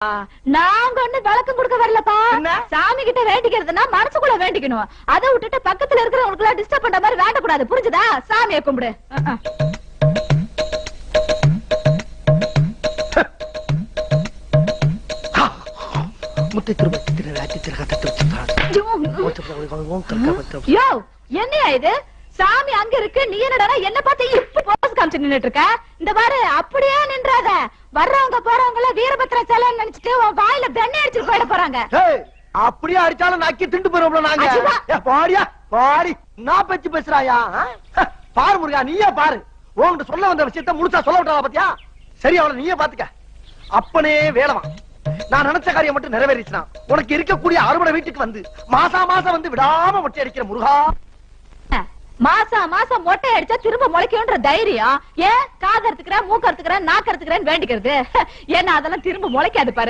நாங்க ஒண்ணு விளக்கம் கொடுக்க வரலப்பா. சாமி கிட்ட வேண்டிக்கிறதுனா மனசுக்குள்ள வேண்டிக்கணும். அதை விட்டுட்டு பக்கத்துல இருக்கிறவங்களுக்கு எல்லாம் டிஸ்டர்ப் பண்ற மாதிரி வேண்டக்கூடாது. புரிஞ்சுதா? சாமியை கும்பிடு. என்னையா இது? சாமி அங்க இருக்கு, நீ என்னடா என்ன பார்த்து இப்ப போஸ் காமிச்சு நின்னுட்டு இருக்க? இந்த பாரு, அப்படியே நின்றாத. வர்றவங்க போறவங்க எல்லாம் வீரபத்ர சேலன்னு நினைச்சிட்டு உன் வாயில பெண்ணை அடிச்சு போயிட போறாங்க. அப்படியே அடிச்சாலும் நக்கி திண்டு போறோம்ல நாங்க. பாடியா பாடி நான் பேச்சு பேசுறாயா? பாரு முருகா, நீயே பாரு. உன்கிட்ட சொல்ல வந்த விஷயத்த முழுசா சொல்ல விட்டாளா பாத்தியா? சரி, அவளை நீயே பாத்துக்க. அப்பனே வேலவா, நான் நினைச்ச காரியம் மட்டும் நிறைவேறிச்சுனா உனக்கு இருக்கக்கூடிய அறுபடை வீட்டுக்கு வந்து மாசா மாசம் வந்து விடாம மொட்டை அடிக்கிற முருகா. மாசா மாசம் மொட்டை அடிச்சா திரும்ப முளைக்கும்ன்ற தைரியம் ஏன்? காது அறுத்துக்கிறேன், மூக்கு அறுத்துக்கிறேன், நாக்கு அறுத்துக்கிறேன்னு வேண்டிக்கிறது. ஏன்னா அதெல்லாம் திரும்ப முளைக்காது பாரு.